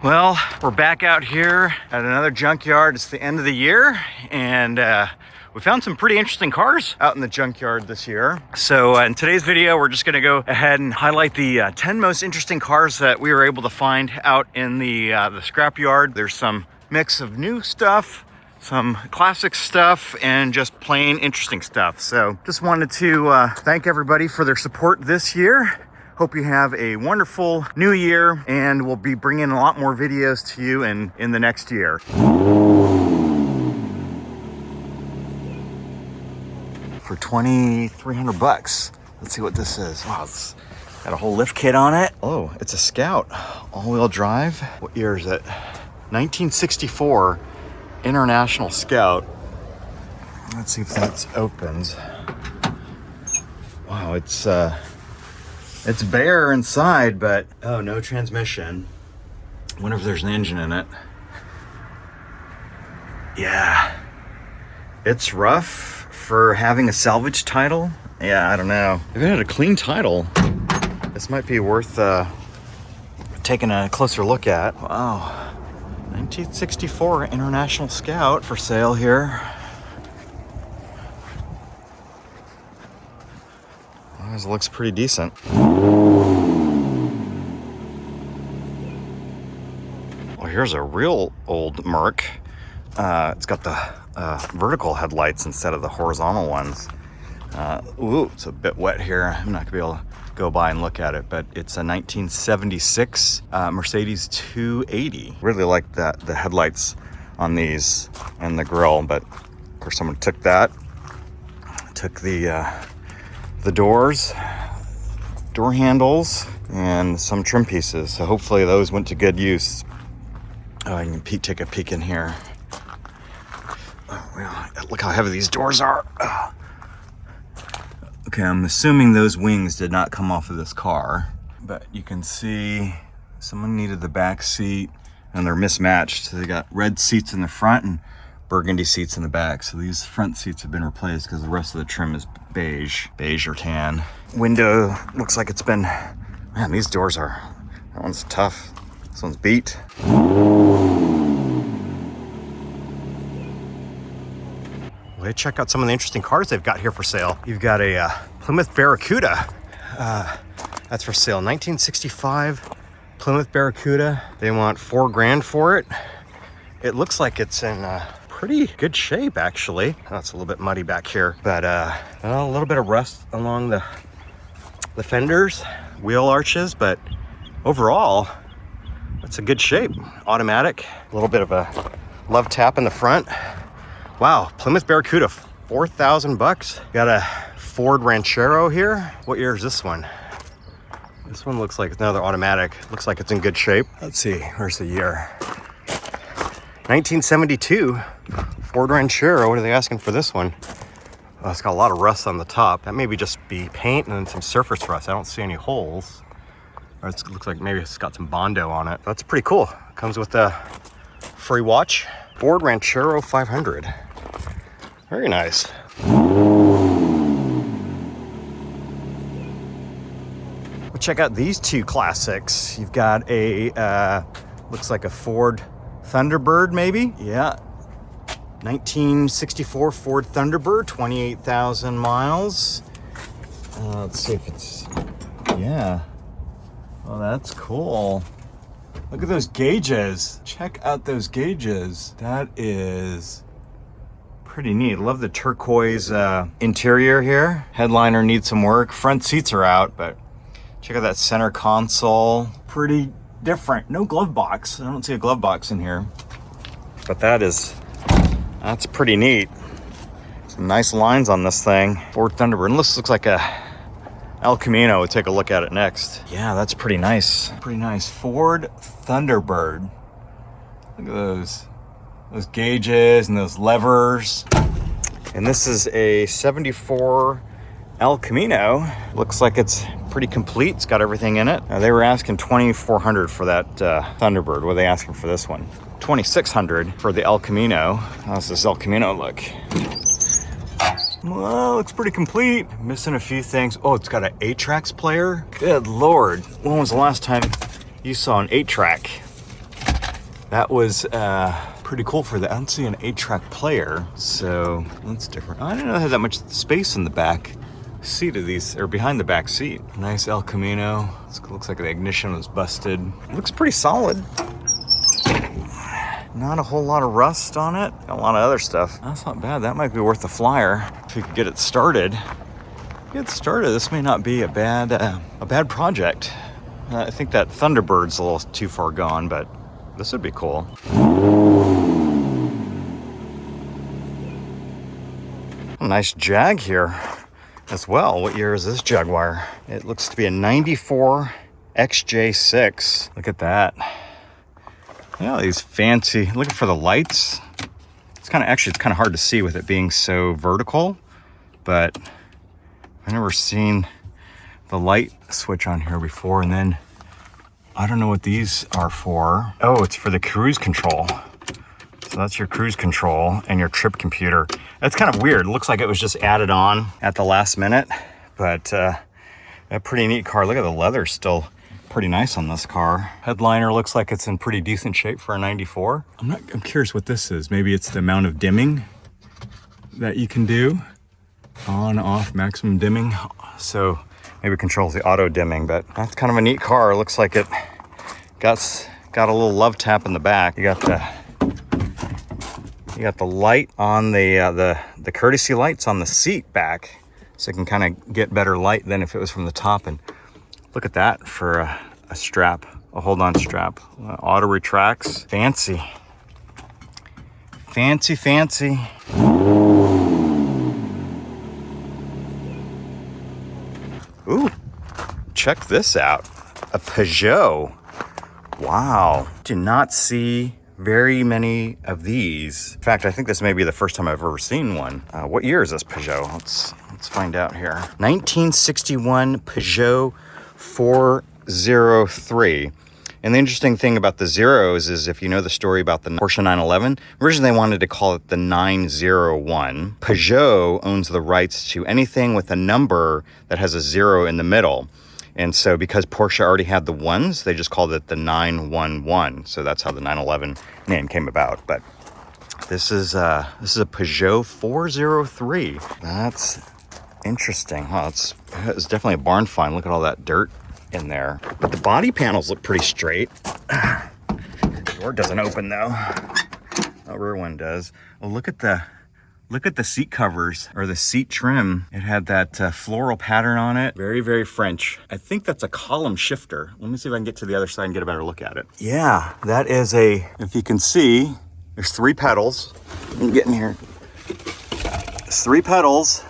Well, we're back out here at another junkyard. It's the end of the year, and we found some pretty interesting cars out in the junkyard this year. So in today's video, we're just gonna go ahead and highlight the 10 most interesting cars that we were able to find out in the scrapyard. There's some mix of new stuff, some classic stuff, and just plain interesting stuff. So just wanted to thank everybody for their support this year. Hope you have a wonderful new year, and we'll be bringing a lot more videos to you in the next year. For 2,300 bucks. Let's see what this is. Wow, it's got a whole lift kit on it. Oh, it's a Scout, all-wheel drive. What year is it? 1964 International Scout. Let's see if that opens. Wow, it's bare inside, but oh, no transmission. I wonder if there's an engine in it. Yeah, it's rough for having a salvage title. Yeah, I don't know. If it had a clean title, this might be worth taking a closer look at. Wow, 1964 International Scout for sale here. It looks pretty decent. Well, here's a real old Merc. It's got the vertical headlights instead of the horizontal ones. Ooh, it's a bit wet here. I'm not gonna be able to go by and look at it, but it's a 1976 Mercedes 280. Really like the headlights on these and the grille, but of course someone took that. Took the doors, door handles, and some trim pieces. So hopefully those went to good use. Oh, I can take a peek in here. Oh, well, look how heavy these doors are. Oh. Okay, I'm assuming those wings did not come off of this car, but you can see someone needed the back seat, and they're mismatched. So they got red seats in the front and burgundy seats in the back. So these front seats have been replaced because the rest of the trim is beige or tan. Window looks like it's been, man, these doors are, that one's tough. This one's beat. Well, check out some of the interesting cars they've got here for sale. You've got a Plymouth Barracuda. That's for sale, 1965 Plymouth Barracuda. They want $4,000 for it. It looks like it's in pretty good shape, actually. Oh, it's a little bit muddy back here, but a little bit of rust along the fenders, wheel arches, but overall, it's a good shape. Automatic, a little bit of a love tap in the front. Wow, Plymouth Barracuda, 4,000 bucks. Got a Ford Ranchero here. What year is this one? This one looks like it's another automatic. Looks like it's in good shape. Let's see, where's the year? 1972 Ford Ranchero. What are they asking for this one? Oh, it's got a lot of rust on the top. That maybe just be paint and then some surface rust. I don't see any holes. Or it looks like maybe it's got some Bondo on it. That's pretty cool. Comes with a free watch. Ford Ranchero 500. Very nice. We'll check out these two classics. You've got a, looks like a Ford Thunderbird, maybe? Yeah. 1964 Ford Thunderbird, 28,000 miles. Let's see if it's, yeah. Oh, that's cool. Look at those gauges. Check out those gauges. That is pretty neat. Love the turquoise interior here. Headliner needs some work. Front seats are out, but check out that center console. Pretty different. No glove box. I don't see a glove box in here, but that's pretty neat. Some nice lines on this thing. Ford Thunderbird. And this looks like a El Camino. We'll take a look at it next. Yeah, that's pretty nice. Pretty nice. Ford Thunderbird. Look at those gauges and those levers. And this is a 74 El Camino. Looks like it's pretty complete. It's got everything in it. They were asking $2,400 for that Thunderbird. What are they asking for this one? $2,600 for the El Camino. How's this El Camino look? Well, looks pretty complete. Missing a few things. Oh, it's got an 8-tracks player. Good Lord. When was the last time you saw an 8-track? That was pretty cool for that. I don't see an 8-track player, so that's different. I didn't know they had that much space in the back seat of these, or behind the back seat. Nice El Camino. Looks like the ignition was busted. Looks pretty solid. Not a whole lot of rust on it. Got a lot of other stuff. That's not bad. That might be worth a flyer if we could get it started. This may not be a bad project. I think that Thunderbird's a little too far gone, but this would be cool. A nice Jag here as well. What year is this Jaguar? It looks to be a 94 XJ6. Look at that. Yeah, these fancy, looking for the lights. It's kind of hard to see with it being so vertical, but I've never seen the light switch on here before. And then I don't know what these are for. Oh, it's for the cruise control. So that's your cruise control and your trip computer. That's kind of weird. It looks like it was just added on at the last minute, but a pretty neat car. Look at the leather, still pretty nice on this car. Headliner looks like it's in pretty decent shape for a 94. I'm curious what this is. Maybe it's the amount of dimming that you can do. On, off, maximum dimming. So maybe it controls the auto dimming, but that's kind of a neat car. It looks like it got a little love tap in the back. You got the light on the courtesy lights on the seat back, so you can kind of get better light than if it was from the top. And look at that for a strap, a hold-on strap. Auto retracts. Fancy. Fancy, fancy. Ooh, check this out. A Peugeot. Wow. Do not see very many of these. In fact, I think this may be the first time I've ever seen one. What year is this Peugeot? Let's find out here. 1961 Peugeot 403. And the interesting thing about the zeros is, if you know the story about the Porsche 911, originally they wanted to call it the 901. Peugeot owns the rights to anything with a number that has a 0 in the middle. And so because Porsche already had the ones, they just called it the 911. So that's how the 911 name came about. But this is a Peugeot 403. That's interesting. Huh, it's definitely a barn find. Look at all that dirt in there. But the body panels look pretty straight. Door doesn't open though. The rear one does. Well, look at the seat covers, or the seat trim. It had that floral pattern on it. Very, very French. I think that's a column shifter. Let me see if I can get to the other side and get a better look at it. Yeah, that is if you can see, there's 3 pedals. Let me get in here. There's 3 pedals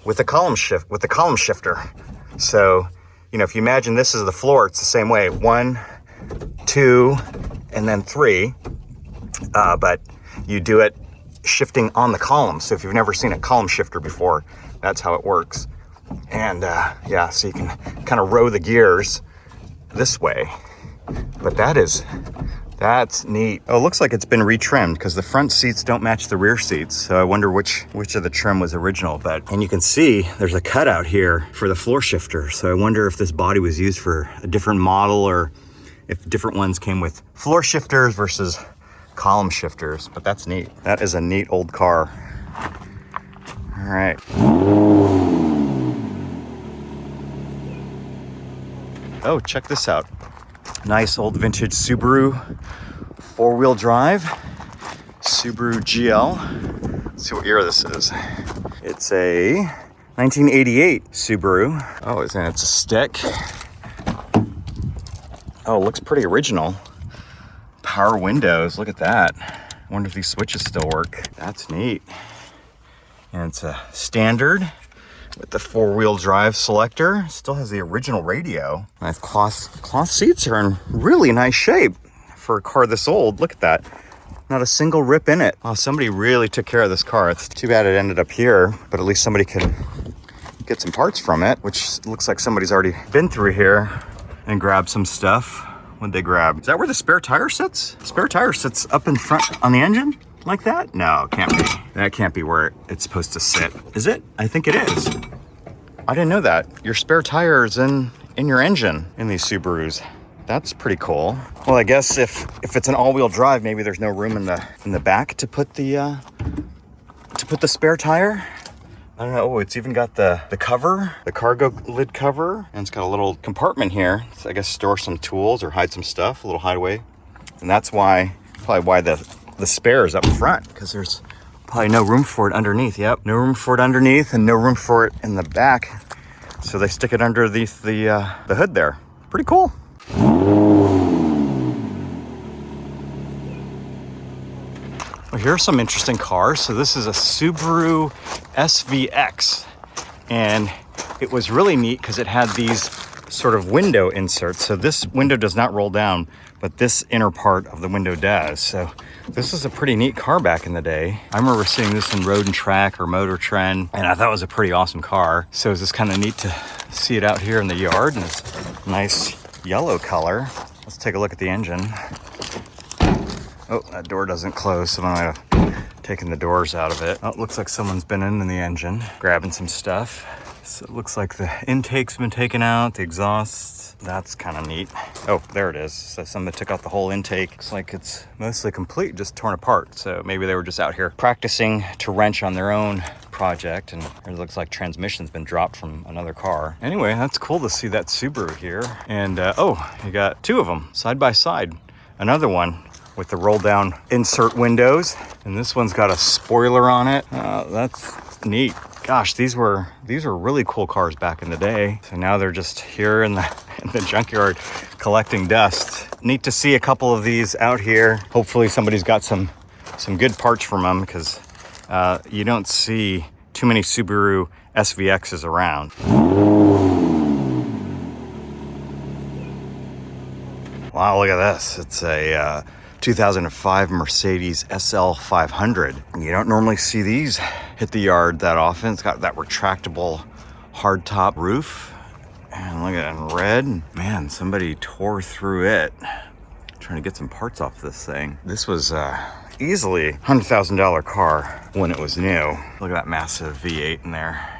with a column shifter. So, if you imagine this is the floor, it's the same way. 1, 2, and then 3. But you do it shifting on the column. So if you've never seen a column shifter before, that's how it works. And yeah, so you can kind of row the gears this way. But that's neat. Oh, it looks like it's been retrimmed because the front seats don't match the rear seats. So I wonder which of the trim was original. And you can see there's a cutout here for the floor shifter. So I wonder if this body was used for a different model, or if different ones came with floor shifters versus column shifters. But that's neat. That is a neat old car. All right. Oh, check this out. Nice old vintage Subaru 4-wheel drive. Subaru GL. Let's see what year this is. It's a 1988 Subaru. Oh, and it's a stick. Oh, it looks pretty original. Power windows, look at that. I wonder if these switches still work. That's neat. And it's a standard with the 4-wheel drive selector. Still has the original radio. Nice cloth seats are in really nice shape for a car this old. Look at that. Not a single rip in it. Wow, somebody really took care of this car. It's too bad it ended up here, but at least somebody could get some parts from it, which looks like somebody's already been through here and grabbed some stuff. What'd they grab? Is that where the spare tire sits? The spare tire sits up in front on the engine like that? No, it can't be. That can't be where it's supposed to sit. Is it? I think it is. I didn't know that. Your spare tire is in your engine in these Subarus. That's pretty cool. Well, I guess if it's an all-wheel drive, maybe there's no room in the back to put the spare tire. I don't know. Oh, it's even got the cover, the cargo lid cover, and it's got a little compartment here. So I guess store some tools or hide some stuff, a little hideaway. And that's probably why the spare is up front, because there's probably no room for it underneath. Yep, no room for it underneath and no room for it in the back. So they stick it underneath the hood there. Pretty cool. Well, here are some interesting cars. So this is a Subaru SVX, and it was really neat because it had these sort of window inserts. So this window does not roll down, but this inner part of the window does. So this is a pretty neat car back in the day. I remember seeing this in Road and Track or Motor Trend, and I thought it was a pretty awesome car. So it's just kind of neat to see it out here in the yard in this nice yellow color. Let's take a look at the engine. Oh, that door doesn't close, so I might have taken the doors out of it. Oh, it looks like someone's been in the engine, grabbing some stuff. So it looks like the intake's been taken out, the exhaust. That's kind of neat. Oh, there it is. So somebody took out the whole intake. Looks like it's mostly complete, just torn apart. So maybe they were just out here practicing to wrench on their own project, and it looks like transmission's been dropped from another car. Anyway, that's cool to see that Subaru here. And oh, you got two of them side by side. Another one with the roll down insert windows, and this one's got a spoiler on it. That's neat. Gosh, these were really cool cars back in the day. So now they're just here in the junkyard collecting dust. Neat to see a couple of these out here. Hopefully somebody's got some good parts from them, because you don't see too many Subaru SVXs around. Wow, look at this. It's a 2005 Mercedes SL 500. You don't normally see these hit the yard that often. It's got that retractable hardtop roof. And look at it in red. Man, somebody tore through it trying to get some parts off this thing. This was easily a $100,000 car when it was new. Look at that massive V8 in there.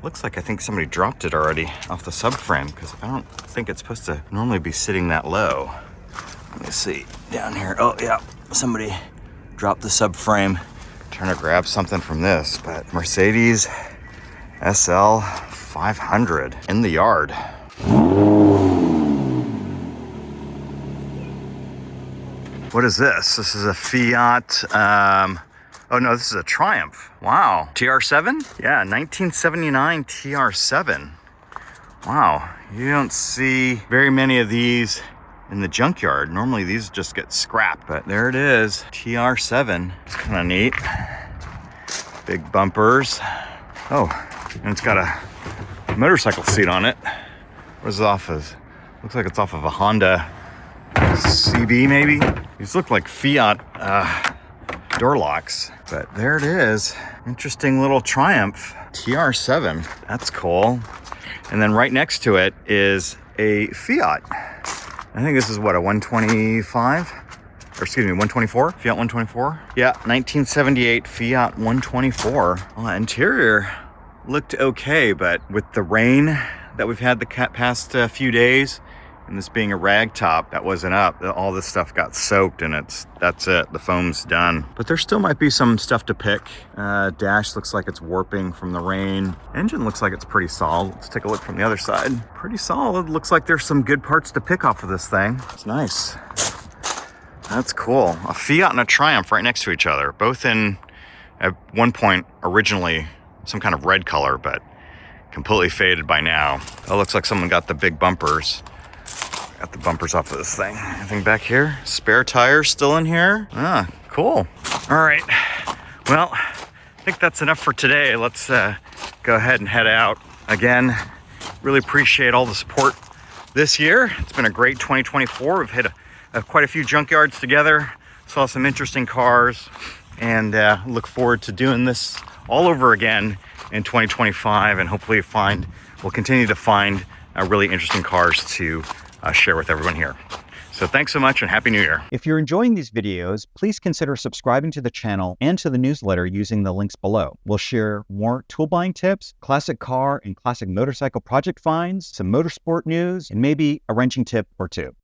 Looks like I think somebody dropped it already off the subframe, because I don't think it's supposed to normally be sitting that low. Let me see down here. Oh yeah, somebody dropped the subframe. Trying to grab something from this, but Mercedes SL 500 in the yard. What is this? This is a Fiat. Oh no, this is a Triumph. Wow, TR7? Yeah, 1979 TR7. Wow, you don't see very many of these in the junkyard. Normally these just get scrapped, but there it is, TR7. It's kind of neat. Big bumpers. Oh, and it's got a motorcycle seat on it. What is it off of? Looks like it's off of a Honda CB maybe. These look like Fiat door locks, but there it is. Interesting little Triumph TR7. That's cool. And then right next to it is a Fiat. I think this is what, a 125? Or excuse me, 124? Fiat 124? Yeah, 1978 Fiat 124. Well, the interior looked okay, but with the rain that we've had the past few days, and this being a rag top that wasn't up, all this stuff got soaked, and that's it. The foam's done. But there still might be some stuff to pick. Dash looks like it's warping from the rain. Engine looks like it's pretty solid. Let's take a look from the other side. Pretty solid. Looks like there's some good parts to pick off of this thing. It's nice. That's cool. A Fiat and a Triumph right next to each other. Both in, at one point, originally some kind of red color, but completely faded by now. Oh, looks like someone got the big bumpers. Got the bumpers off of this thing. Anything back here? Spare tires still in here? Ah, cool. All right. Well, I think that's enough for today. Let's go ahead and head out. Again, really appreciate all the support this year. It's been a great 2024. We've hit quite a few junkyards together, saw some interesting cars, and look forward to doing this all over again in 2025, and hopefully we'll continue to find really interesting cars to share with everyone here. So thanks so much and Happy New Year. If you're enjoying these videos, please consider subscribing to the channel and to the newsletter using the links below. We'll share more tool buying tips, classic car and classic motorcycle project finds, some motorsport news, and maybe a wrenching tip or two.